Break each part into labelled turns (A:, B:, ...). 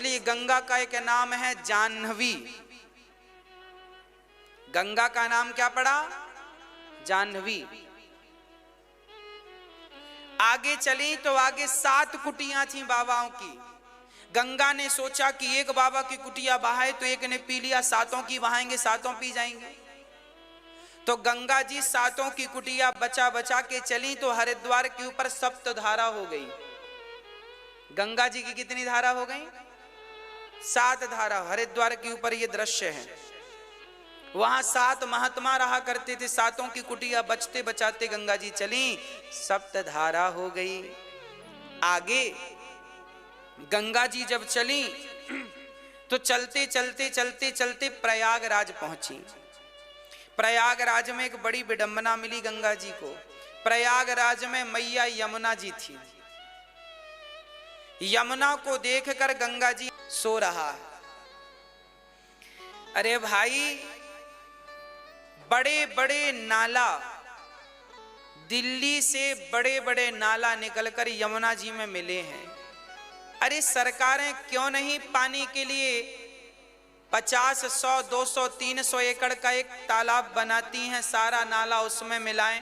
A: इसलिए गंगा का एक नाम है जाह्नवी। गंगा का नाम क्या पड़ा? जाह्नवी। आगे चली तो आगे 7 कुटियां थी बाबाओं की। गंगा ने सोचा कि एक बाबा की कुटिया बहाए तो एक ने पी लिया, 7 की बहाएंगे, 7 पी जाएंगे। तो गंगा जी 7 की कुटिया बचा बचा के चली तो हरिद्वार के ऊपर 7 धारा हो गई। गंगा जी की कितनी धारा हो गई? 7 धारा। हरिद्वार के ऊपर ये दृश्य है। वहां 7 महात्मा रहा करते थे। 7 की कुटिया बचते बचाते गंगा जी चली, 7 धारा हो गई। आगे गंगा जी जब चली तो चलते चलते चलते चलते प्रयागराज पहुंची। प्रयागराज में एक बड़ी विडंबना मिली गंगा जी को। प्रयागराज में मैया यमुना जी थी। यमुना को देखकर गंगा जी सो रहा है। अरे भाई, बड़े बड़े नाला, दिल्ली से बड़े बड़े नाला निकलकर यमुना जी में मिले हैं। अरे सरकारें क्यों नहीं पानी के लिए 50, 100, 200, 300 एकड़ का एक तालाब बनाती हैं, सारा नाला उसमें मिलाएं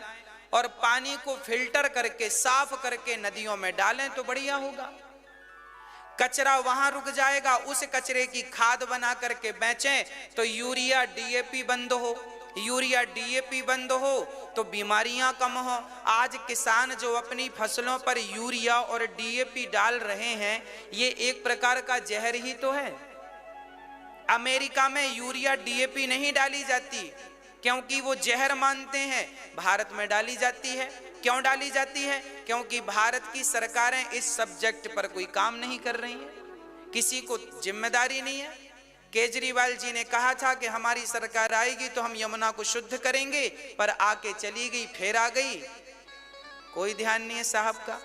A: और पानी को फिल्टर करके साफ करके नदियों में डालें तो बढ़िया होगा। कचरा वहां रुक जाएगा, उस कचरे की खाद बना करके बेचें तो यूरिया डीएपी बंद हो। यूरिया डीएपी बंद हो तो बीमारियां कम हो। आज किसान जो अपनी फसलों पर यूरिया और डीएपी डाल रहे हैं, ये एक प्रकार का जहर ही तो है। अमेरिका में यूरिया डीएपी नहीं डाली जाती क्योंकि वो जहर मानते हैं। भारत में डाली जाती है। क्यों डाली जाती है? क्योंकि भारत की सरकारें इस सब्जेक्ट पर कोई काम नहीं कर रही हैं, किसी को जिम्मेदारी नहीं है। केजरीवाल जी ने कहा था कि हमारी सरकार आएगी तो हम यमुना को शुद्ध करेंगे, पर आके चली गई, फिर आ गई, कोई ध्यान नहीं है साहब का,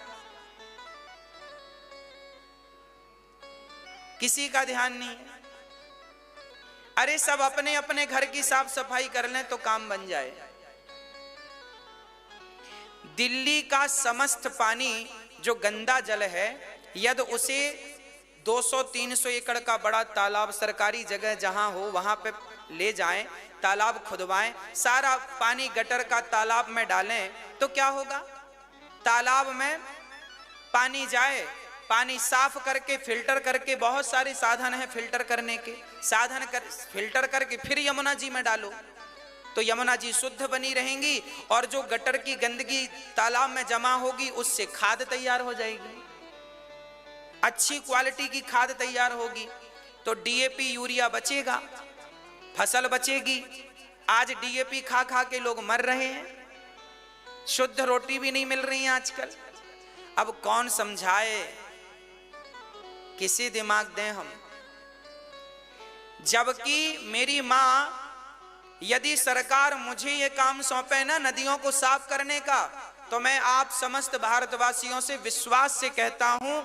A: किसी का ध्यान नहीं है। अरे सब अपने अपने घर की साफ सफाई कर लें तो काम बन जाए। दिल्ली का समस्त पानी जो गंदा जल है, यदि उसे 200-300 एकड़ का बड़ा तालाब सरकारी जगह जहां हो वहां पे ले जाएं, तालाब खुदवाएं, सारा पानी गटर का तालाब में डालें तो क्या होगा? तालाब में पानी जाए, पानी साफ करके फिल्टर करके, बहुत सारे साधन हैं फिल्टर करने के, फिल्टर करके फिर यमुना जी में डालो तो यमुना जी शुद्ध बनी रहेंगी और जो गटर की गंदगी तालाब में जमा होगी उससे खाद तैयार हो जाएगी, अच्छी क्वालिटी की खाद तैयार होगी तो डीएपी यूरिया बचेगा, फसल बचेगी। आज डीएपी खा खा के लोग मर रहे हैं, शुद्ध रोटी भी नहीं मिल रही है आजकल। अब कौन समझाए, किसी दिमाग दें हम। जबकि मेरी मां, यदि सरकार मुझे ये काम सौंपे ना नदियों को साफ करने का, तो मैं आप समस्त भारतवासियों से विश्वास से कहता हूं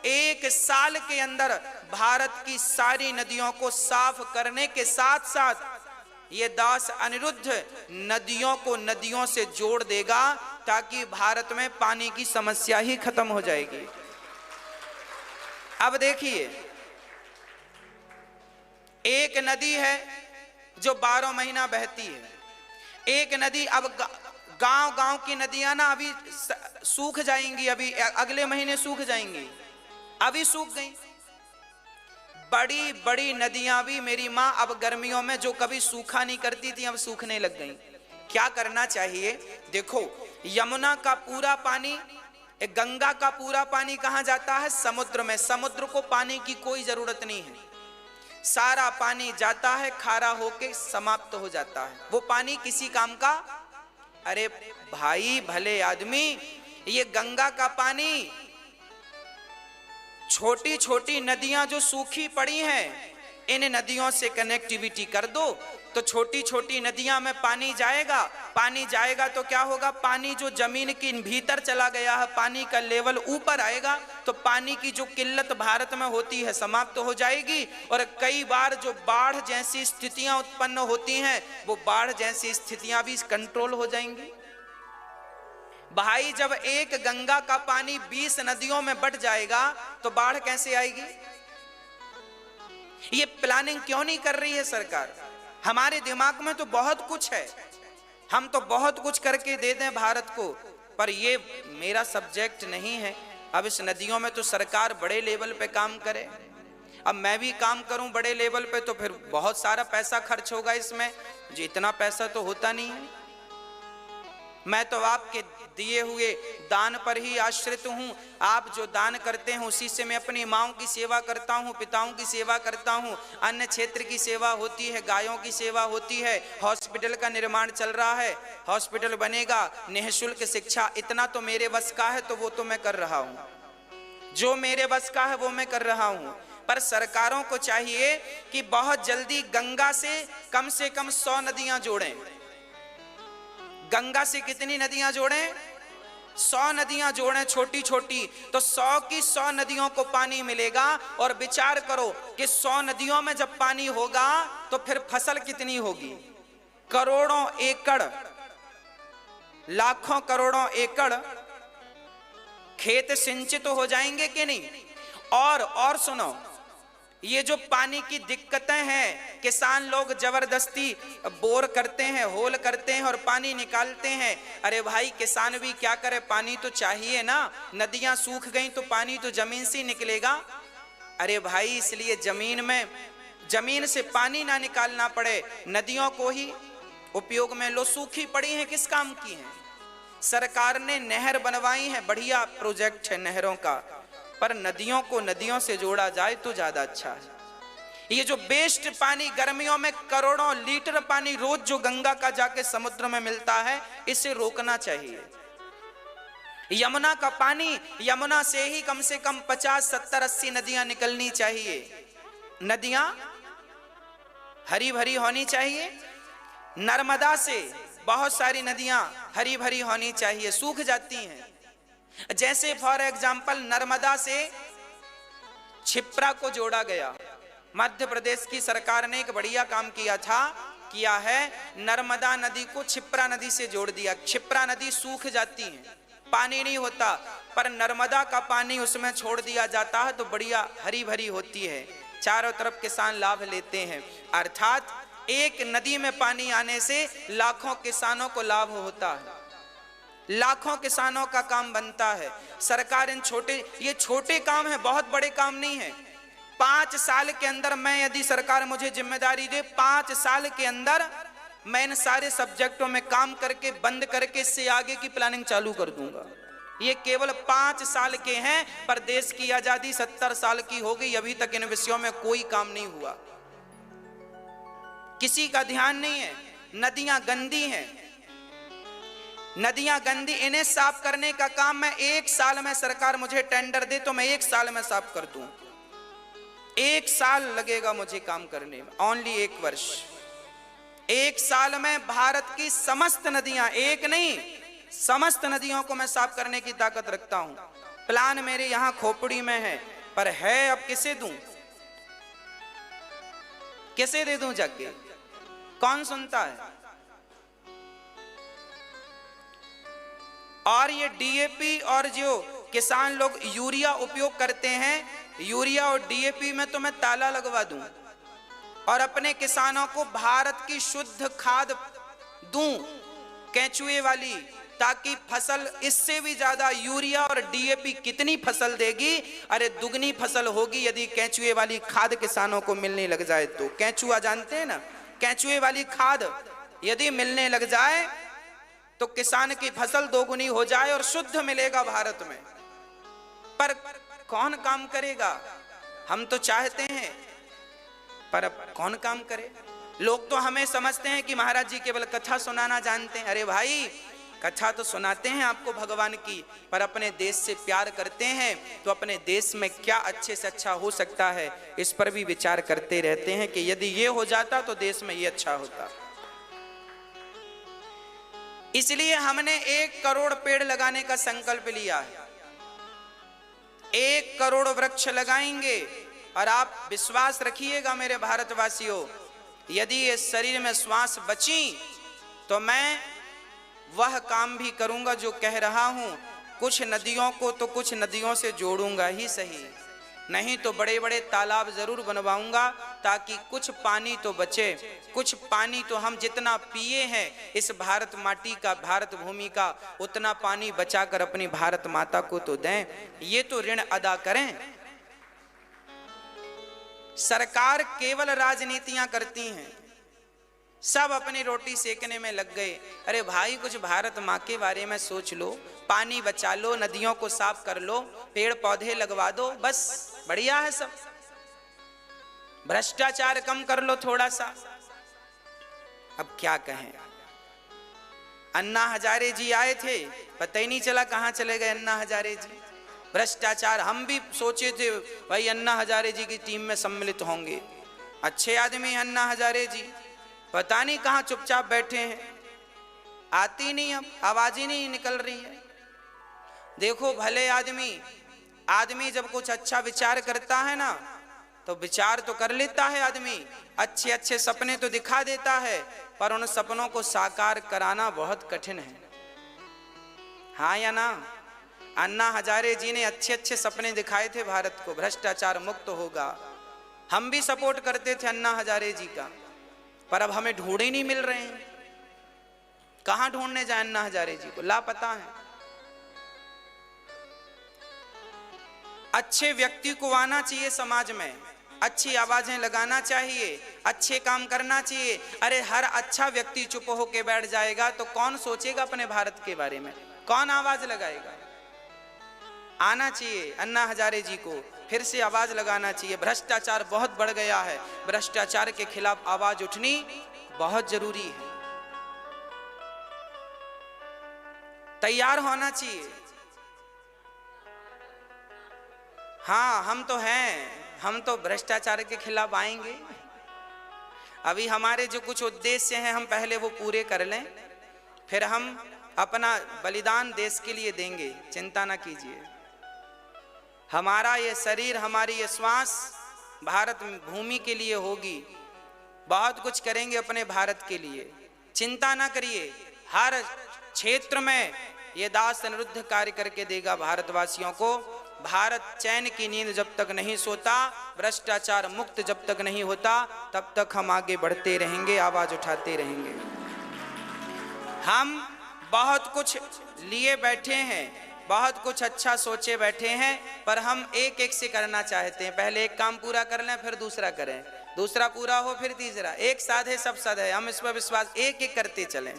A: 1 साल के अंदर भारत की सारी नदियों को साफ करने के साथ साथ ये दास अनिरुद्ध नदियों को नदियों से जोड़ देगा ताकि भारत में पानी की समस्या ही खत्म हो जाएगी। अब देखिए, एक नदी है जो 12 महीना बहती है, एक नदी, अब गांव गांव की नदियां ना अभी सूख जाएंगी, अभी अगले महीने सूख जाएंगी, अभी सूख गई। बड़ी बड़ी नदियां भी मेरी माँ अब गर्मियों में जो कभी सूखा नहीं करती थी अब सूखने लग गई। क्या करना चाहिए? देखो, यमुना का पूरा पानी, गंगा का पूरा पानी कहाँ जाता है? समुद्र में। समुद्र को पानी की कोई जरूरत नहीं है, सारा पानी जाता है खारा होके समाप्त हो जाता है, वो पानी किसी काम का। अरे भाई भले आदमी, ये गंगा का पानी, छोटी छोटी नदियां जो सूखी पड़ी हैं, इन नदियों से कनेक्टिविटी कर दो तो छोटी छोटी नदियां में पानी जाएगा। पानी जाएगा तो क्या होगा? पानी जो जमीन के भीतर चला गया है, पानी का लेवल ऊपर आएगा तो पानी की जो किल्लत भारत में होती है समाप्त हो जाएगी। और कई बार जो बाढ़ जैसी स्थितियां उत्पन्न होती हैं, वो बाढ़ जैसी स्थितियां भी कंट्रोल हो जाएंगी। भाई, जब एक गंगा का पानी 20 नदियों में बट जाएगा तो बाढ़ कैसे आएगी? ये प्लानिंग क्यों नहीं कर रही है सरकार? हमारे दिमाग में तो बहुत कुछ है, हम तो बहुत कुछ करके दे दें भारत को, पर ये मेरा सब्जेक्ट नहीं है। अब इस नदियों में तो सरकार बड़े लेवल पे काम करे, अब मैं भी काम करूं बड़े लेवल पे तो फिर बहुत सारा पैसा खर्च होगा इसमें, जी इतना पैसा तो होता नहीं है। मैं तो आपके दिए हुए दान पर ही आश्रित हूं। आप जो दान करते हैं उसी से मैं अपनी माँओं की सेवा करता हूं, पिताओं की सेवा करता हूं, अन्य क्षेत्र की सेवा होती है, गायों की सेवा होती है, हॉस्पिटल का निर्माण चल रहा है, हॉस्पिटल बनेगा, निःशुल्क शिक्षा, इतना तो मेरे बस का है तो वो तो मैं कर रहा हूं, जो मेरे बस का है वो मैं कर रहा हूं। पर सरकारों को चाहिए कि बहुत जल्दी गंगा से कम 100 नदियां जोड़ें। गंगा से कितनी नदियां जोड़ें? 100 नदियां जोड़ें छोटी छोटी, तो 100 की 100 नदियों को पानी मिलेगा। और विचार करो कि 100 नदियों में जब पानी होगा तो फिर फसल कितनी होगी? करोड़ों एकड़, लाखों करोड़ों एकड़ खेत सिंचित तो हो जाएंगे कि नहीं? और सुनो, ये जो पानी की दिक्कतें हैं, किसान लोग जबरदस्ती बोर करते हैं, होल करते हैं और पानी निकालते हैं। अरे भाई किसान भी क्या करे, पानी तो चाहिए ना, नदियां सूख गई तो पानी तो जमीन से निकलेगा। अरे भाई इसलिए जमीन से पानी ना निकालना पड़े, नदियों को ही उपयोग में लो। सूखी पड़ी हैं, किस काम की हैं? सरकार ने नहर बनवाई है, बढ़िया प्रोजेक्ट है नहरों का, पर नदियों को नदियों से जोड़ा जाए तो ज्यादा अच्छा है। ये जो वेस्ट पानी, गर्मियों में करोड़ों लीटर पानी रोज जो गंगा का जाके समुद्र में मिलता है, इसे रोकना चाहिए। यमुना का पानी, यमुना से ही कम से कम 50, 70, 80 नदियां निकलनी चाहिए। नदियां हरी भरी होनी चाहिए। नर्मदा से बहुत सारी नदियां हरी भरी होनी चाहिए, सूख जाती हैं। जैसे फॉर एग्जाम्पल नर्मदा से क्षिप्रा को जोड़ा गया। मध्य प्रदेश की सरकार ने एक बढ़िया काम किया है, नर्मदा नदी को क्षिप्रा नदी से जोड़ दिया। क्षिप्रा नदी सूख जाती है, पानी नहीं होता, पर नर्मदा का पानी उसमें छोड़ दिया जाता है तो बढ़िया हरी भरी होती है, चारों तरफ किसान लाभ लेते हैं। अर्थात एक नदी में पानी आने से लाखों किसानों को लाभ होता है, लाखों किसानों का काम बनता है। सरकार ये छोटे काम है, बहुत बड़े काम नहीं है। 5 साल के अंदर मैं, यदि सरकार मुझे जिम्मेदारी दे, 5 साल के अंदर मैं इन सारे सब्जेक्टों में काम करके बंद करके इससे आगे की प्लानिंग चालू कर दूंगा। ये केवल 5 साल के हैं, पर देश की आजादी 70 साल की हो गई, अभी तक इन विषयों में कोई काम नहीं हुआ, किसी का ध्यान नहीं है। नदियां गंदी हैं, नदियां गंदी, इन्हें साफ करने का काम मैं 1 साल में, सरकार मुझे टेंडर दे तो मैं 1 साल में साफ कर दूं। 1 साल लगेगा मुझे काम करने में, ओनली 1 वर्ष। 1 साल में भारत की समस्त नदियां, एक नहीं समस्त नदियों को मैं साफ करने की ताकत रखता हूं। प्लान मेरे यहां खोपड़ी में है, पर है अब किसे दूं, किसे दे दूं जाके, कौन सुनता है? और ये डीएपी और जो किसान लोग यूरिया उपयोग करते हैं, यूरिया और डीएपी में तो मैं ताला लगवा दूं और अपने किसानों को भारत की शुद्ध खाद दूं, केंचुए वाली, ताकि फसल इससे भी ज्यादा, यूरिया और डीएपी कितनी फसल देगी? अरे दुगनी फसल होगी यदि केंचुए वाली खाद किसानों को मिलने लग जाए तो। केंचुआ जानते हैं ना, केंचुए वाली खाद यदि मिलने लग जाए तो किसान की फसल दोगुनी हो जाए और शुद्ध मिलेगा भारत में। पर कौन काम करेगा? हम तो चाहते हैं, पर अब कौन काम करे? लोग तो हमें समझते हैं कि महाराज जी केवल कथा सुनाना जानते हैं। अरे भाई, कथा तो सुनाते हैं आपको भगवान की, पर अपने देश से प्यार करते हैं तो अपने देश में क्या अच्छे से अच्छा हो सकता है, इस पर भी विचार करते रहते हैं कि यदि ये हो जाता तो देश में ये अच्छा होता। इसलिए हमने 1 करोड़ पेड़ लगाने का संकल्प लिया है। 1 करोड़ वृक्ष लगाएंगे। और आप विश्वास रखिएगा मेरे भारतवासियों, यदि ये शरीर में श्वास बची तो मैं वह काम भी करूंगा जो कह रहा हूं। कुछ नदियों को तो कुछ नदियों से जोड़ूंगा ही सही, नहीं तो बड़े बड़े तालाब जरूर बनवाऊंगा ताकि कुछ पानी तो बचे, कुछ पानी तो हम जितना पिए हैं इस भारत माटी का, भारत भूमि का, उतना पानी बचाकर अपनी भारत माता को तो दें, ये तो ऋण अदा करें। सरकार केवल राजनीतियां करती हैं, सब अपनी रोटी सेकने में लग गए। अरे भाई कुछ भारत माँ के बारे में सोच लो, पानी बचा लो, नदियों को साफ कर लो, पेड़ पौधे लगवा दो, बस बढ़िया है सब। भ्रष्टाचार कम कर लो थोड़ा सा। अब क्या कहें, अन्ना हजारे जी आए थे, पता ही नहीं चला कहां चले गए अन्ना हजारे जी। भ्रष्टाचार, हम भी सोचे थे भाई अन्ना हजारे जी की टीम में सम्मिलित होंगे, अच्छे आदमी अन्ना हजारे जी, पता नहीं कहां चुपचाप बैठे हैं, आती नहीं, अब आवाज ही नहीं निकल रही है। देखो भले आदमी जब कुछ अच्छा विचार करता है ना तो विचार तो कर लेता है आदमी, अच्छे अच्छे सपने तो दिखा देता है, पर उन सपनों को साकार कराना बहुत कठिन है। हाँ या ना? अन्ना हजारे जी ने अच्छे अच्छे सपने दिखाए थे, भारत को भ्रष्टाचार मुक्त होगा, हम भी सपोर्ट करते थे अन्ना हजारे जी का, पर अब हमें ढूंढ ही नहीं मिल रहे हैं। कहां ढूंढने जाए अन्ना हजारे जी को, लापता है। अच्छे व्यक्ति को आना चाहिए समाज में, अच्छी आवाजें लगाना चाहिए, अच्छे काम करना चाहिए। अरे हर अच्छा व्यक्ति चुप होके बैठ जाएगा तो कौन सोचेगा अपने भारत के बारे में, कौन आवाज लगाएगा? आना चाहिए अन्ना हजारे जी को, फिर से आवाज लगाना चाहिए। भ्रष्टाचार बहुत बढ़ गया है, भ्रष्टाचार के खिलाफ आवाज उठनी बहुत जरूरी है, तैयार होना चाहिए। हाँ हम तो हैं, हम तो भ्रष्टाचार के खिलाफ आएंगे। अभी हमारे जो कुछ उद्देश्य हैं हम पहले वो पूरे कर लें, फिर हम अपना बलिदान देश के लिए देंगे, चिंता ना कीजिए। हमारा ये शरीर, हमारी ये श्वास भारत भूमि के लिए होगी, बहुत कुछ करेंगे अपने भारत के लिए, चिंता ना करिए। हर क्षेत्र में ये दास अनिरुद्ध कार्य करके देगा भारतवासियों को। भारत चैन की नींद जब तक नहीं सोता, भ्रष्टाचार मुक्त जब तक नहीं होता, तब तक हम आगे बढ़ते रहेंगे, आवाज उठाते रहेंगे। हम बहुत कुछ लिए बैठे हैं, बहुत कुछ अच्छा सोचे बैठे हैं, पर हम एक एक से करना चाहते हैं। पहले एक काम पूरा कर लें, फिर दूसरा करें, दूसरा पूरा हो फिर तीसरा। एक साधे सब सद है, हम इस पर विश्वास एक एक करते चलें,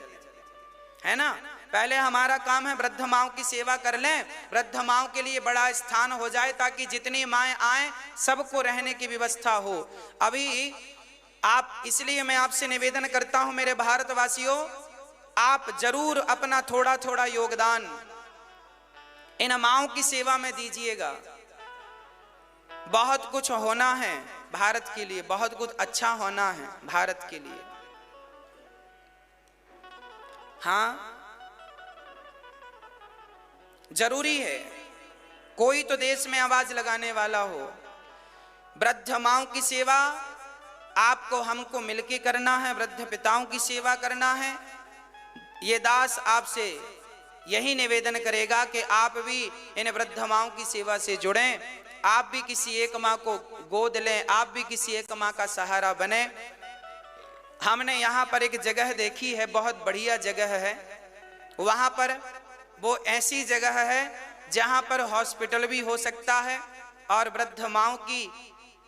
A: है ना। पहले हमारा काम है वृद्ध माओं की सेवा कर लें, वृद्ध माओं के लिए बड़ा स्थान हो जाए ताकि जितनी माएँ आए सबको रहने की व्यवस्था हो। अभी आप, इसलिए मैं आपसे निवेदन करता हूं मेरे भारतवासियों, आप जरूर अपना थोड़ा थोड़ा योगदान इन माओं की सेवा में दीजिएगा। बहुत कुछ होना है भारत के लिए, बहुत कुछ अच्छा होना है भारत के लिए। हाँ जरूरी है, कोई तो देश में आवाज लगाने वाला हो। वृद्ध माओं की सेवा आपको हमको मिलके करना है, वृद्ध पिताओं की सेवा करना है। ये दास आपसे यही निवेदन करेगा कि आप भी इन वृद्ध माओं की सेवा से जुड़ें, आप भी किसी एक माँ को गोद लें, आप भी किसी एक माँ का सहारा बने। हमने यहाँ पर एक जगह देखी है, बहुत बढ़िया जगह है। वहाँ पर वो ऐसी जगह है जहाँ पर हॉस्पिटल भी हो सकता है और वृद्ध माओं की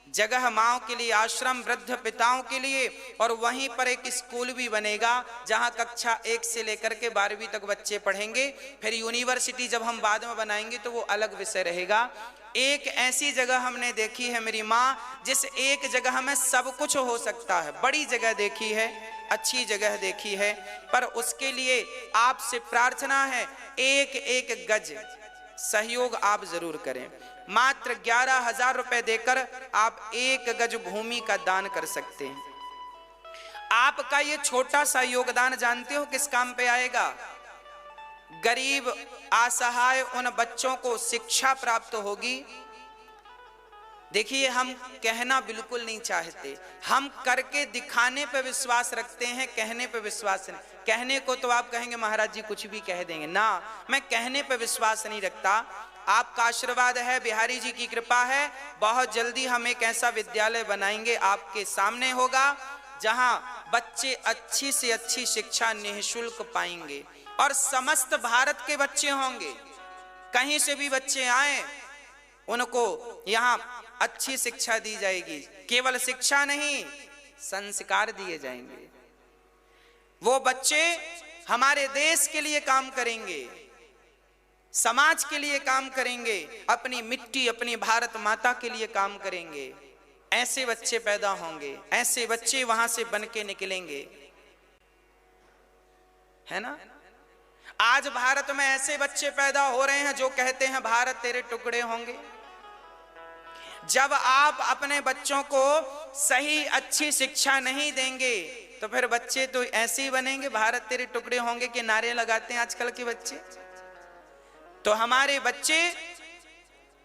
A: जगह, माओं के लिए आश्रम, वृद्ध पिताओं के लिए, और वहीं पर एक स्कूल भी बनेगा जहां कक्षा 1 से लेकर के 12वीं तक बच्चे पढ़ेंगे। फिर यूनिवर्सिटी जब हम बाद में बनाएंगे तो वो अलग विषय रहेगा। एक ऐसी जगह हमने देखी है मेरी माँ, जिस एक जगह में सब कुछ हो सकता है। बड़ी जगह देखी है, अच्छी जगह देखी है, पर उसके लिए आपसे प्रार्थना है एक एक गज सहयोग आप जरूर करें। मात्र 11,000 रुपए देकर आप एक गज भूमि का दान कर सकते हैं। आपका ये छोटा सा योगदान जानते हो किस काम पे आएगा? गरीब असहाय उन बच्चों को शिक्षा प्राप्त होगी। देखिए हम कहना बिल्कुल नहीं चाहते, हम करके दिखाने पे विश्वास रखते हैं, कहने पे विश्वास नहीं। कहने को तो आप कहेंगे महाराज जी कुछ भी कह देंगे ना, मैं कहने पे विश्वास नहीं रखता। आपका आशीर्वाद है, बिहारी जी की कृपा है। बहुत जल्दी हम एक ऐसा विद्यालय बनाएंगे, आपके सामने होगा, जहां बच्चे अच्छी से अच्छी शिक्षा निःशुल्क पाएंगे और समस्त भारत के बच्चे होंगे। कहीं से भी बच्चे आए, उनको यहां अच्छी शिक्षा दी जाएगी। केवल शिक्षा नहीं, संस्कार दिए जाएंगे। वो बच्चे हमारे देश के लिए काम करेंगे, समाज के लिए काम करेंगे, अपनी मिट्टी, अपनी भारत माता के लिए काम करेंगे। ऐसे बच्चे पैदा होंगे, ऐसे बच्चे वहां से बन के निकलेंगे, है ना। आज भारत में ऐसे बच्चे पैदा हो रहे हैं जो कहते हैं भारत तेरे टुकड़े होंगे। जब आप अपने बच्चों को सही अच्छी शिक्षा नहीं देंगे तो फिर बच्चे तो ऐसे ही बनेंगे, भारत तेरे टुकड़े होंगे के नारे लगाते हैं आजकल के बच्चे। तो हमारे बच्चे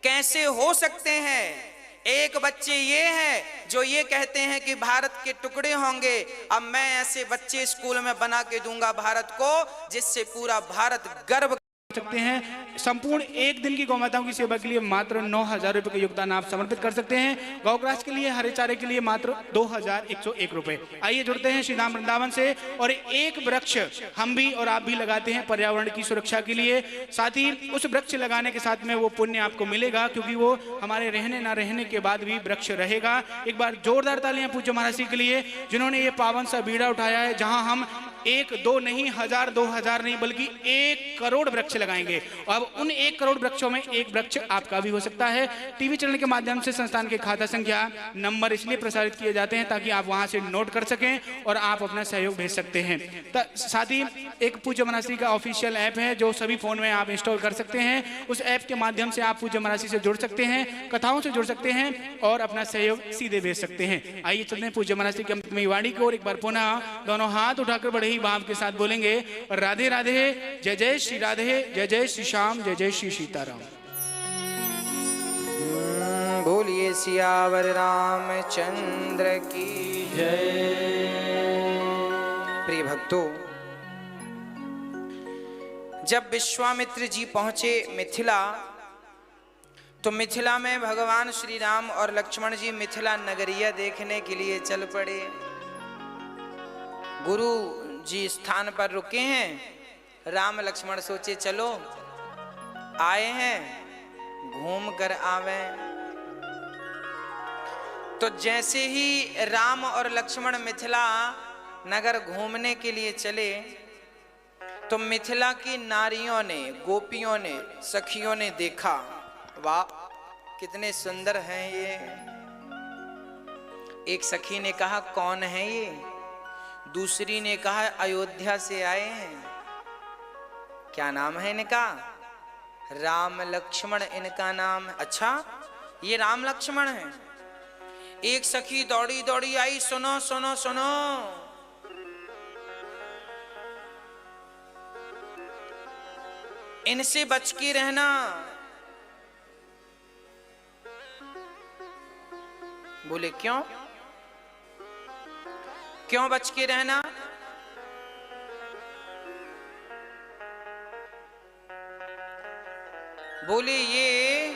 A: कैसे हो सकते हैं? एक बच्चे ये हैं जो ये कहते हैं कि भारत के टुकड़े होंगे। अब मैं ऐसे बच्चे स्कूल में बना के दूंगा भारत को, जिससे पूरा भारत गर्व
B: सकते हैं। संपूर्ण एक दिन की गौ माताओं की सेवा के लिए मात्र 9,000 रुपए का योगदान आप समर्पित कर सकते हैं। गौग्रास के लिए, हरे चारे के लिए मात्र 2,101 रुपए। आइए जुड़ते हैं श्री राम वृंदावन से और एक वृक्ष हम भी और आप भी लगाते हैं पर्यावरण की सुरक्षा के लिए। साथ ही उस वृक्ष लगाने के साथ में वो पुण्य आपको मिलेगा, क्योंकि वो हमारे रहने ना रहने के बाद भी वृक्ष रहेगा। एक बार जोरदार तालियां पूज्य महाराज जी के लिए, जिन्होंने ये पावन सा बीड़ा उठाया है, जहां हम 1, 2 नहीं, 1000, 2000 नहीं, बल्कि 1 करोड़ वृक्ष लगाएंगे। अब उन 1 करोड़ वृक्षों में एक वृक्ष आपका भी हो सकता है। टीवी चैनल के माध्यम से संस्थान के खाता संख्या नंबर इसलिए प्रसारित किए जाते हैं ताकि आप वहां से नोट कर सकें और आप अपना सहयोग भेज सकते हैं। साथ ही एक पूज्य महाराज का ऑफिशियल ऐप है जो सभी फोन में आप इंस्टॉल कर सकते हैं। उस ऐप के माध्यम से आप पूज्य महाराज से जुड़ सकते हैं, कथाओं से जुड़ सकते हैं और अपना सहयोग सीधे भेज सकते हैं। आइए चलते हैं पूज्य महाराज की अमृतमयी वाणी को। और एक बार पुनः दोनों हाथ उठाकर बड़े ही भाव के साथ बोलेंगे, राधे राधे, जय जय श्री राधे, जय जय श्री श्याम, जय जय श्री सीताराम।
A: बोलिए सियावर रामचंद्र की जय। प्रिय भक्तों, जब विश्वामित्र जी पहुंचे मिथिला, तो मिथिला में भगवान श्री राम और लक्ष्मण जी मिथिला नगरिया देखने के लिए चल पड़े। गुरु जी स्थान पर रुके हैं, राम लक्ष्मण सोचे चलो आए हैं घूम कर आवे। तो जैसे ही राम और लक्ष्मण मिथिला नगर घूमने के लिए चले, तो मिथिला की नारियों ने, गोपियों ने, सखियों ने देखा, वाह कितने सुंदर हैं ये। एक सखी ने कहा कौन है ये? दूसरी ने कहा अयोध्या से आए हैं। क्या नाम है इनका? राम लक्ष्मण इनका नाम है। अच्छा, ये राम लक्ष्मण है। एक सखी दौड़ी दौड़ी आई, सुनो सुनो सुनो, इनसे बच के रहना। बोले क्यों? क्यों बच के रहना? बोले ये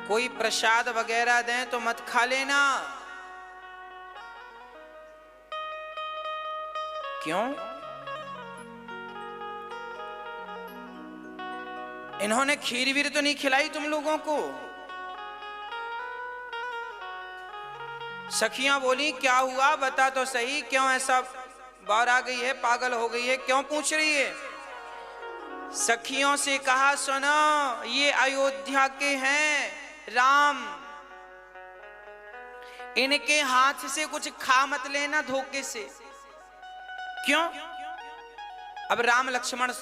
A: कोई प्रसाद वगैरह दें तो मत खा लेना। क्यों? इन्होंने खीर वीर तो नहीं खिलाई तुम लोगों को? सखियां बोली क्या हुआ बता तो सही, क्यों ऐसा बाहर आ गई है, पागल हो गई है, क्यों पूछ रही है? सखियों से कहा सुनो, ये अयोध्या के हैं राम, इनके हाथ से कुछ खा मत लेना धोखे से। क्यों? अब राम लक्ष्मण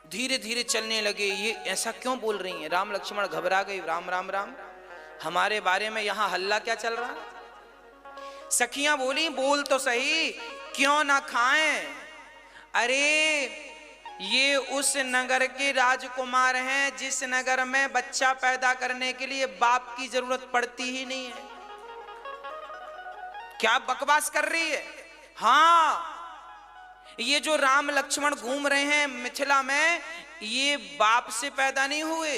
A: धीरे धीरे चलने लगे। ये ऐसा क्यों बोल रही हैं? राम लक्ष्मण घबरा गए। राम राम राम, हमारे बारे में यहां हल्ला क्या चल रहा है? सखियां बोली बोल तो सही, क्यों ना खाएं? अरे ये उस नगर के राजकुमार हैं जिस नगर में बच्चा पैदा करने के लिए बाप की जरूरत पड़ती ही नहीं है। क्या बकवास कर रही है? हाँ, ये जो राम लक्ष्मण घूम रहे हैं मिथिला में, ये बाप से पैदा नहीं हुए।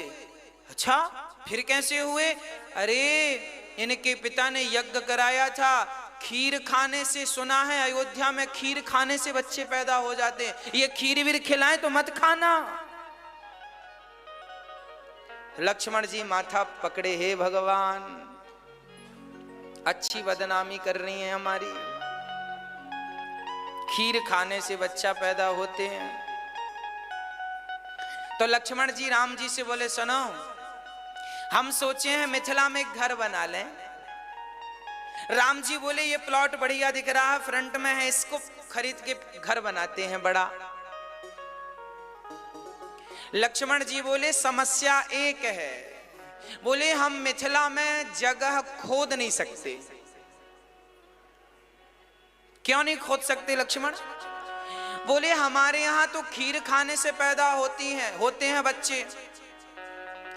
A: अच्छा, फिर कैसे हुए? अरे इनके पिता ने यज्ञ कराया था, खीर खाने से, सुना है अयोध्या में खीर खाने से बच्चे पैदा हो जाते हैं। ये खीर वीर खिलाए तो मत खाना। लक्ष्मण जी माथा पकड़े, हे भगवान, अच्छी बदनामी कर रही है हमारी, खीर खाने से बच्चा पैदा होते हैं। तो लक्ष्मण जी राम जी से बोले, सुनो, हम सोचे हैं मिथिला में एक घर बना लें। राम जी बोले, ये प्लॉट बढ़िया दिख रहा है, फ्रंट में है, इसको खरीद के घर बनाते हैं बड़ा। लक्ष्मण जी बोले, समस्या एक है। बोले, हम मिथिला में जगह खोद नहीं सकते। क्यों नहीं खोद सकते लक्ष्मण? बोले, हमारे यहां तो खीर खाने से पैदा होते हैं बच्चे,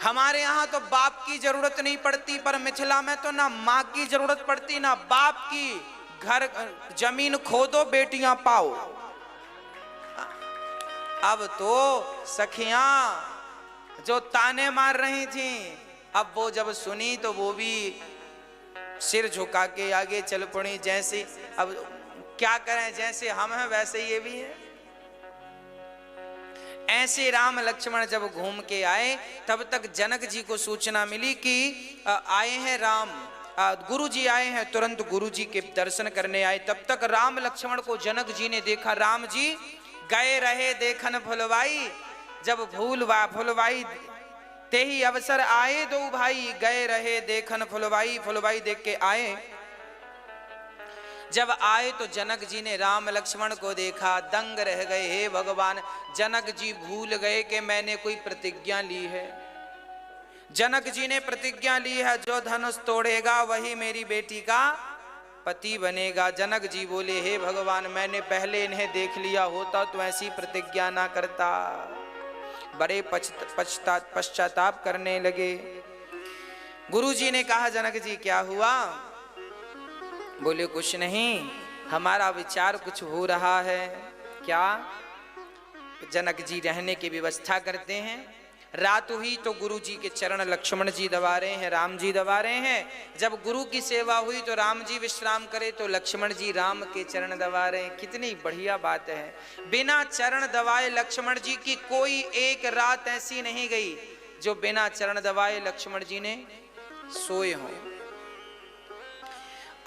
A: हमारे यहाँ तो बाप की जरूरत नहीं पड़ती, पर मिथिला में तो ना माँ की जरूरत पड़ती ना बाप की। घर जमीन खोदो, बेटियां पाओ। अब तो सखियां जो ताने मार रही थी, अब वो जब सुनी तो वो भी सिर झुका के आगे चल पड़ी। जैसे अब क्या करें, जैसे हम हैं वैसे ये भी है। ऐसे राम लक्ष्मण जब घूम के आए, तब तक जनक जी को सूचना मिली कि आए हैं राम, गुरु जी आए हैं। तुरंत गुरु जी के दर्शन करने आए। तब तक राम लक्ष्मण को जनक जी ने देखा। राम जी गए रहे देखन फुलवाई, जब फुलवाई ते ही अवसर आए दो भाई, गए रहे देखन फुलवाई। फुलवाई देख के आए। जब आए तो जनक जी ने राम लक्ष्मण को देखा, दंग रह गए। हे भगवान, जनक जी भूल गए कि मैंने कोई प्रतिज्ञा ली है। जनक जी ने प्रतिज्ञा ली है, जो धनुष तोड़ेगा वही मेरी बेटी का पति बनेगा। जनक जी बोले, हे भगवान, मैंने पहले इन्हें देख लिया होता तो ऐसी प्रतिज्ञा ना करता। बड़े पश्चाताप करने लगे। गुरु जी ने कहा, जनक जी क्या हुआ? बोले, कुछ नहीं, हमारा विचार कुछ हो रहा है। क्या? जनक जी रहने की व्यवस्था करते हैं। रात हुई तो गुरु जी के चरण लक्ष्मण जी दबा रहे हैं, राम जी दबा रहे हैं। जब गुरु की सेवा हुई तो राम जी विश्राम करे तो लक्ष्मण जी राम के चरण दबा रहे हैं। कितनी बढ़िया बात है। बिना चरण दबाए लक्ष्मण जी की कोई एक रात ऐसी नहीं गई जो बिना चरण दबाए लक्ष्मण जी ने सोए हों।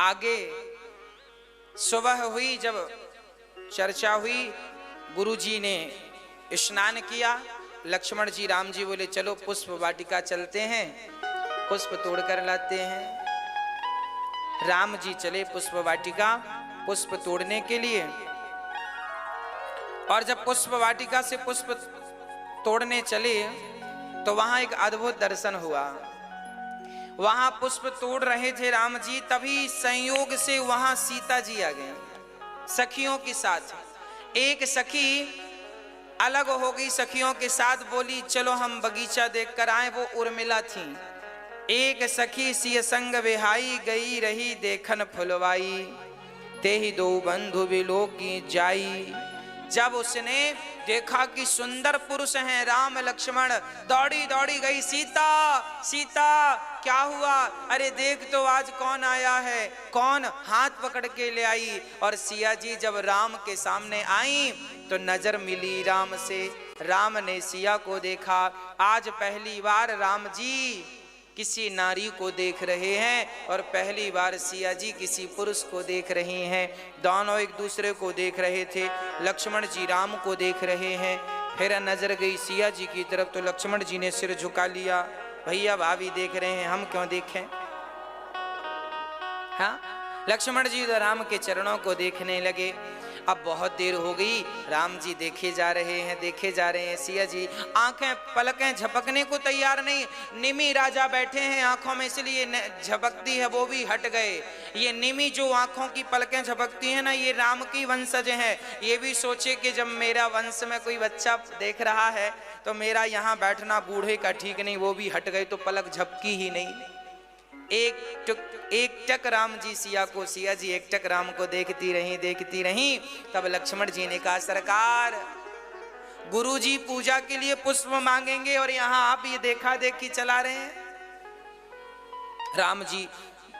A: आगे सुबह हुई, जब चर्चा हुई, गुरुजी ने स्नान किया। लक्ष्मण जी राम जी बोले, चलो पुष्प वाटिका चलते हैं, पुष्प तोड़कर लाते हैं। राम जी चले पुष्प वाटिका पुष्प तोड़ने के लिए। और जब पुष्प वाटिका से पुष्प तोड़ने चले तो वहां एक अद्भुत दर्शन हुआ। वहां पुष्प तोड़ रहे थे राम जी, तभी संयोग से वहां सीता जी आ गई सखियों के साथ। एक सखी अलग हो गई सखियों के साथ, बोली चलो हम बगीचा देखकर आए। वो उर्मिला थी। एक सखी सिय संग विहाई, गई रही देखन फुलवाई, ते ही दो बंधु बिलो की जाई। जब उसने देखा कि सुंदर पुरुष हैं राम लक्ष्मण, दौड़ी दौड़ी गई, सीता सीता क्या हुआ? अरे देख तो आज कौन आया है। कौन? हाथ पकड़ के ले आई। और सिया जी जब राम के सामने आई तो नजर मिली राम से। राम ने सिया को देखा। आज पहली बार राम जी किसी नारी को देख रहे हैं और पहली बार सिया जी किसी पुरुष को देख रही हैं। दोनों एक दूसरे को देख रहे थे। लक्ष्मण जी राम को देख रहे हैं। फिर नजर गई सिया जी की तरफ तो लक्ष्मण जी ने सिर झुका लिया। भैया भाभी देख रहे हैं, हम क्यों देखें? हाँ, लक्ष्मण जी तो राम के चरणों को देखने लगे। अब बहुत देर हो गई, राम जी देखे जा रहे हैं। सिया जी आंखें पलकें झपकने को तैयार नहीं। निमि राजा बैठे हैं आंखों में, इसलिए झपकती है, वो भी हट गए। ये निमि जो आंखों की पलकें झपकती है ना, ये राम की वंशज है। ये भी सोचे कि जब मेरा वंश में कोई बच्चा देख रहा है तो मेरा यहाँ बैठना बूढ़े का ठीक नहीं। वो भी हट गए तो पलक झपकी ही नहीं। एक टक राम जी सिया को, सिया जी एक टक राम को देखती रही। तब लक्ष्मण जी ने कहा, सरकार गुरुजी पूजा के लिए पुष्प मांगेंगे और यहाँ आप ये देखा देखी चला रहे हैं। राम जी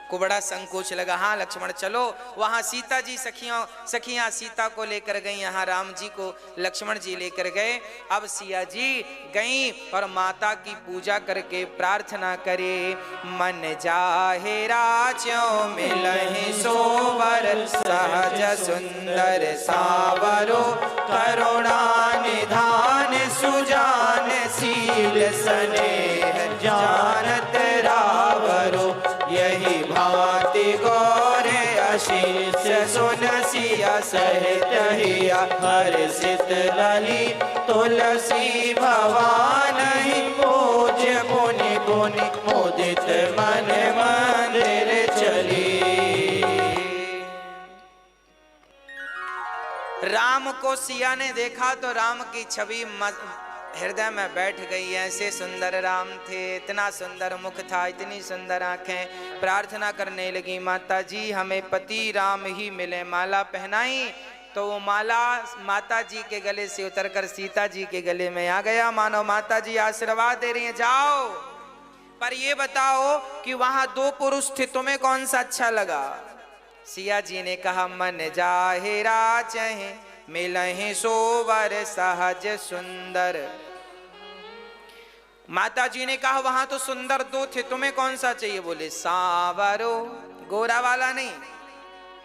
A: को बड़ा संकोच लगा। हाँ लक्ष्मण चलो। वहां सीता जी सखियां सीता को लेकर गई, यहाँ राम जी को लक्ष्मण जी लेकर गए। अब सिया जी गई और माता की पूजा करके प्रार्थना करे, मन जाहे राज्यों मिलहि सोवर, सहज सुंदर सावरो, करुणा निधान सुजान, शील स्नेह जानत रावरो, यही भांति गौरे आशीष सुन सिया सहित हिया, हर्षित लही तुलसी भवान ही, पूज्य पुनि गुनि मुदित मन मंदिर चली। राम को सिया ने देखा तो राम की छवि हृदय में बैठ गई। ऐसे सुंदर राम थे, इतना सुंदर मुख था, इतनी सुंदर आंखें। प्रार्थना करने लगी, माता जी हमें पति राम ही मिले। माला पहनाई तो वो माला माता जी के गले से उतरकर सीता जी के गले में आ गया। मानो माता जी आशीर्वाद दे रही हैं, जाओ पर ये बताओ कि वहां दो पुरुष थे, तुम्हें कौन सा अच्छा लगा? सिया जी ने कहा, मन जाहे राचहि मिलहि सोवर, सहज सुंदर। माता जी ने कहा वहां तो सुंदर दो थे, तुम्हें कौन सा चाहिए? बोले सावरो, गोरा वाला नहीं,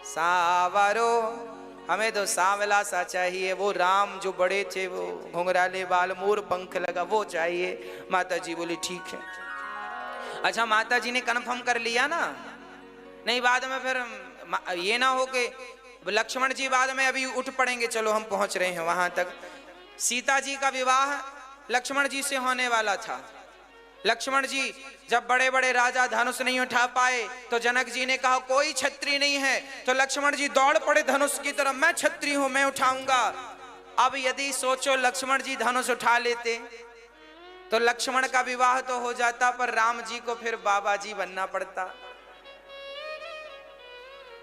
A: सावरो, हमें तो सांवला सा चाहिए। वो राम जो बड़े थे, वो घुंघराले बाल, मोर पंख लगा, वो चाहिए। माता जी बोली ठीक है। अच्छा माता जी ने कन्फर्म कर लिया ना? नहीं बाद में फिर ये ना हो कि लक्ष्मण जी बाद में अभी उठ पड़ेंगे, चलो हम पहुंच रहे हैं वहां तक। सीता जी का विवाह लक्ष्मण जी से होने वाला था। लक्ष्मण जी जब बड़े बड़े राजा धनुष नहीं उठा पाए तो जनक जी ने कहा कोई छत्री नहीं है, तो लक्ष्मण जी दौड़ पड़े धनुष की तरफ, मैं छत्री हूं, मैं उठाऊंगा। अब यदि सोचो लक्ष्मण जी धनुष उठा लेते तो लक्ष्मण का विवाह तो हो जाता, पर राम जी को फिर बाबा जी बनना पड़ता।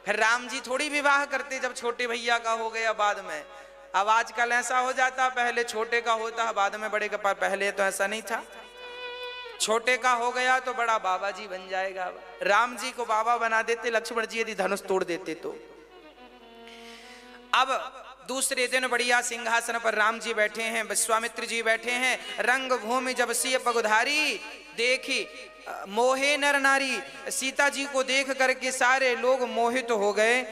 A: फिर राम जी थोड़ी विवाह करते जब छोटे भैया का हो गया बाद में। अब आजकल ऐसा हो जाता, पहले छोटे का होता है बाद में बड़े का, पर पहले तो ऐसा नहीं था। छोटे का हो गया तो बड़ा बाबा जी बन जाएगा। राम जी को बाबा बना देते लक्ष्मण जी यदि धनुष तोड़ देते तो। अब दूसरे दिन बढ़िया सिंहासन पर राम जी बैठे हैं, विश्वामित्र जी बैठे हैं। रंग भूमि जब सिय पगुधारी, देखी मोहे नर नारी। सीता जी को देख करके सारे लोग मोहित हो गए।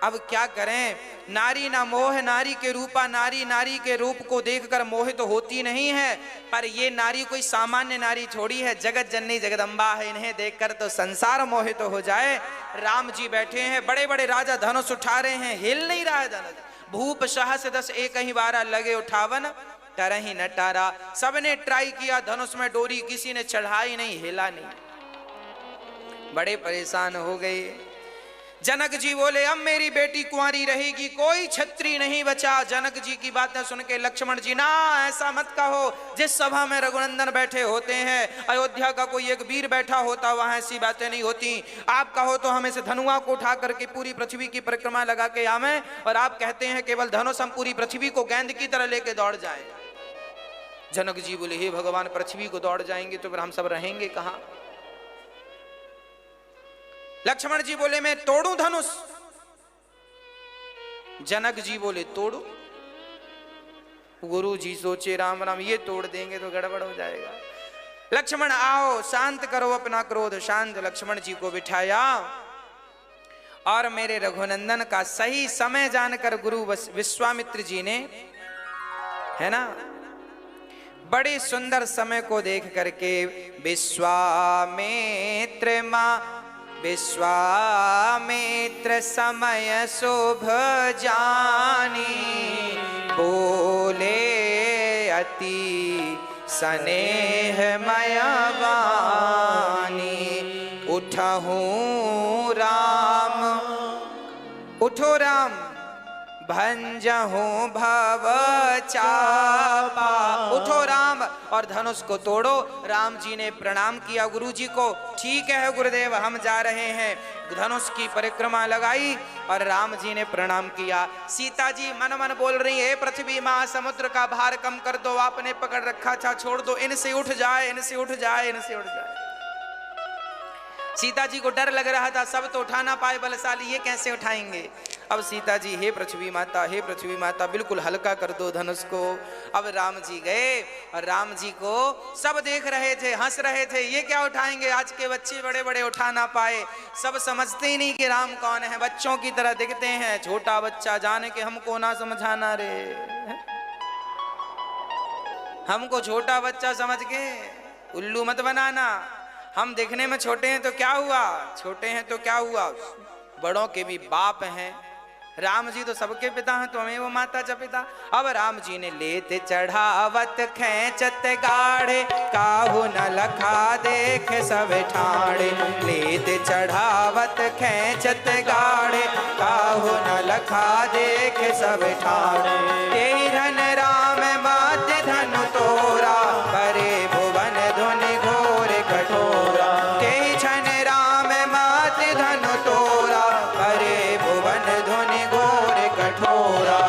A: अब क्या करें, नारी ना मोह नारी के रूपा, नारी नारी के रूप को देखकर मोहित होती नहीं है। पर ये नारी कोई सामान्य नारी थोड़ी है, जगत जननी जगदम्बा है, इन्हें देखकर तो संसार मोहित हो जाए। राम जी बैठे हैं, बड़े बड़े राजा धनुष उठा रहे हैं, हिल नहीं रहा है धनुष। भूप सहस दस एक ही बारा, लगे उठावन तरही न टारा। सबने ट्राई किया धनुष में डोरी, किसी ने चढ़ाई नहीं, हिला नहीं। बड़े परेशान हो गए। जनक जी बोले अब मेरी बेटी कुंवारी रहेगी, कोई छत्री नहीं बचा। जनक जी की बातें सुन के लक्ष्मण जी, ना ऐसा मत कहो, जिस सभा में रघुनंदन बैठे होते हैं, अयोध्या का कोई एक वीर बैठा होता, वहां ऐसी बातें नहीं होती। आप कहो तो हम इस धनुआ को उठा करके पूरी पृथ्वी की परिक्रमा लगा के आवे, और आप कहते हैं केवल धनुष हम पूरी पृथ्वी को गेंद की तरह लेके दौड़ जाए। जनक जी बोले हे भगवान, पृथ्वी को दौड़ जाएंगे तो फिर हम सब रहेंगे कहां? लक्ष्मण जी बोले मैं तोड़ूं धनुष? जनक जी बोले तोड़ो। गुरु जी सोचे राम राम, ये तोड़ देंगे तो गड़बड़ हो जाएगा। लक्ष्मण आओ, शांत करो अपना क्रोध। शांत लक्ष्मण जी को बिठाया और मेरे रघुनंदन का सही समय जानकर गुरु विश्वामित्र जी ने, है ना, बड़े सुंदर समय को देख करके विश्वामित्र मां, विश्वामित्र समय शुभ जानी, बोले अति स्नेहमय वाणी। उठहूँ राम, उठो राम, भंजहूँ भव चापा। उठो राम और धनुष को तोड़ो। राम जी ने प्रणाम किया गुरु जी को। ठीक है गुरुदेव, हम जा रहे हैं। धनुष की परिक्रमा लगाई और राम जी ने प्रणाम किया। सीता जी मन मन बोल रही है, पृथ्वी माँ समुद्र का भार कम कर दो, आपने पकड़ रखा था छोड़ दो, इनसे उठ जाए, इनसे उठ जाए, इनसे उठ जाए। सीता जी को डर लग रहा था, सब तो उठा ना पाए बलशाली, ये कैसे उठाएंगे। अब सीता जी, हे पृथ्वी माता बिल्कुल हल्का कर दो धनुष को। अब राम जी गए और राम जी को सब देख रहे थे, हंस रहे थे, ये क्या उठाएंगे, आज के बच्चे बड़े बड़े उठा ना पाए। सब समझते ही नहीं कि राम कौन है, बच्चों की तरह दिखते हैं। छोटा बच्चा जाने के हमको ना समझाना रे, हमको छोटा बच्चा समझ के उल्लू मत बनाना। हम देखने में छोटे हैं तो क्या हुआ, छोटे हैं तो क्या हुआ, बड़ों के भी बाप हैं। राम जी तो सबके पिता हैं, तो हमें वो माता च पिता। अब राम जी ने लेते चढ़ावत खेचत गाढ़े, काहू न लखा देख सब ठाणे। लेते चढ़ावत खेचत गाढ़े, काहू न लखा देख सब ठाणे। तेहि धन राम मात धन तोरा, करे भुवन धुनि घोर कठोरा। तेहि छन राम मात धन तोरा, करे भुवन धुनि घोर कठोरा।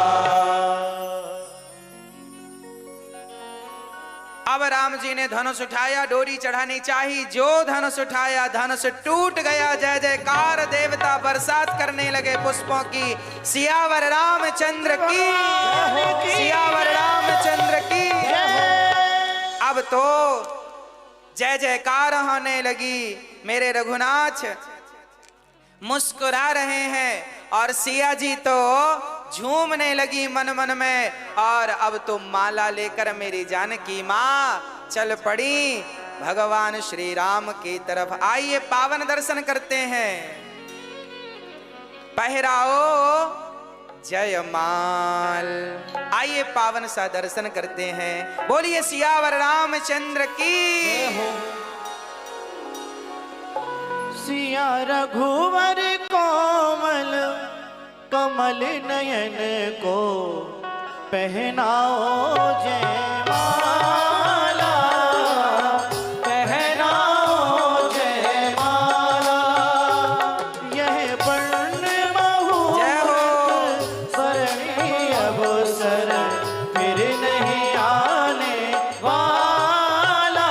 A: अब राम जी ने धनुष उठाया, डोरी चढ़ानी चाहिए, जो धनुष उठाया धनुष टूट गया। जय जयकार, देवता बरसात करने लगे पुष्पों की। सियावर रामचंद्र की, सियावर रामचंद्र की। अब तो जय जयकार होने लगी। मेरे रघुनाथ मुस्कुरा रहे हैं और सिया जी तो झूमने लगी मन मन में। और अब तो माला लेकर मेरी जानकी माँ चल पड़ी भगवान श्री राम की तरफ। आइए पावन दर्शन करते हैं। पहराओ जयमाल, आइए पावन सा दर्शन करते हैं। बोलिए सियावर रामचंद्र की।
C: सिया रघुवर कोमल कमल नयन को पहनाओ जयमाला, पहनाओ जयमाला। यह वर्ण मुहूर्त सरणी अवसर फिर नहीं आने वाला।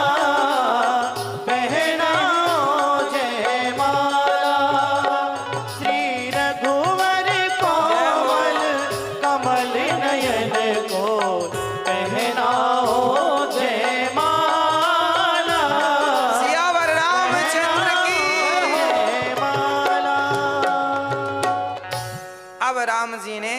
C: पहनाओ जयमाला, श्री रघुवर कोमल कमल नयन को पहनाओ जयमाला।
A: सियावर रामचंद्र की।
C: जयमाला।
A: अब राम जी ने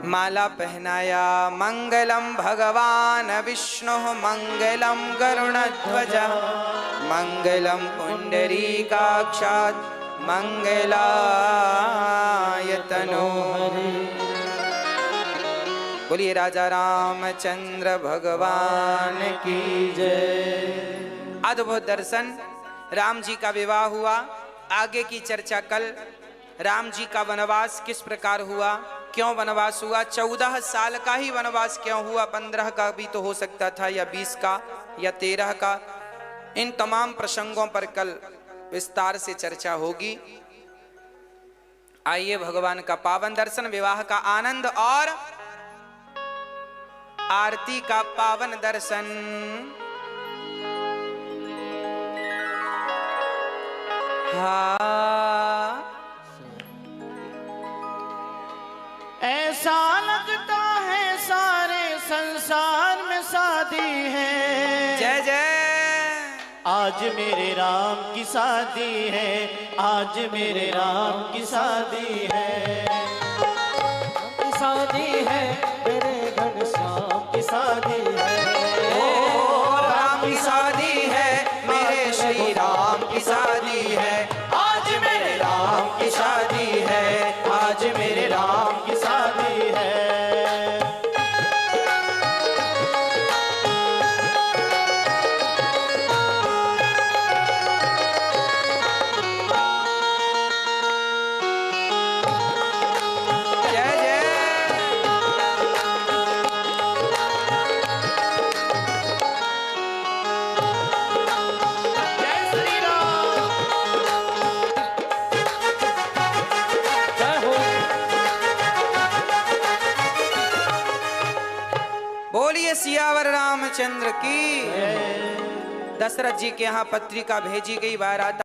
A: माला पहनाया। मंगलम भगवान विष्णु, मंगलम गरुणध्वज, मंगलम पुंडरीकाक्षात्, मंगलाय तनोहरि। बोलिए राजा रामचंद्र भगवान की जय। अद्भुत दर्शन। राम जी का विवाह हुआ। आगे की चर्चा कल। राम जी का वनवास किस प्रकार हुआ, क्यों वनवास हुआ, 14 साल का ही वनवास क्यों हुआ, 15 का भी तो हो सकता था, या 20 का या 13 का। इन तमाम प्रसंगों पर कल विस्तार से चर्चा होगी। आइए भगवान का पावन दर्शन, विवाह का आनंद और आरती का पावन दर्शन। हाँ,
C: ऐसा लगता है सारे संसार में शादी है।
A: जय जय।
C: आज मेरे राम की शादी है, आज मेरे राम की शादी है। शादी है मेरे घनश्याम की शादी है।
A: ओ राम की शादी है, मेरे श्री राम की शादी है।
C: आज मेरे राम की शादी है, आज मेरे राम की शादी है।
A: जय जय।
C: जय श्री राम।
A: रामचंद्र की। दशरथ जी के यहाँ पत्रिका भेजी गई, बारात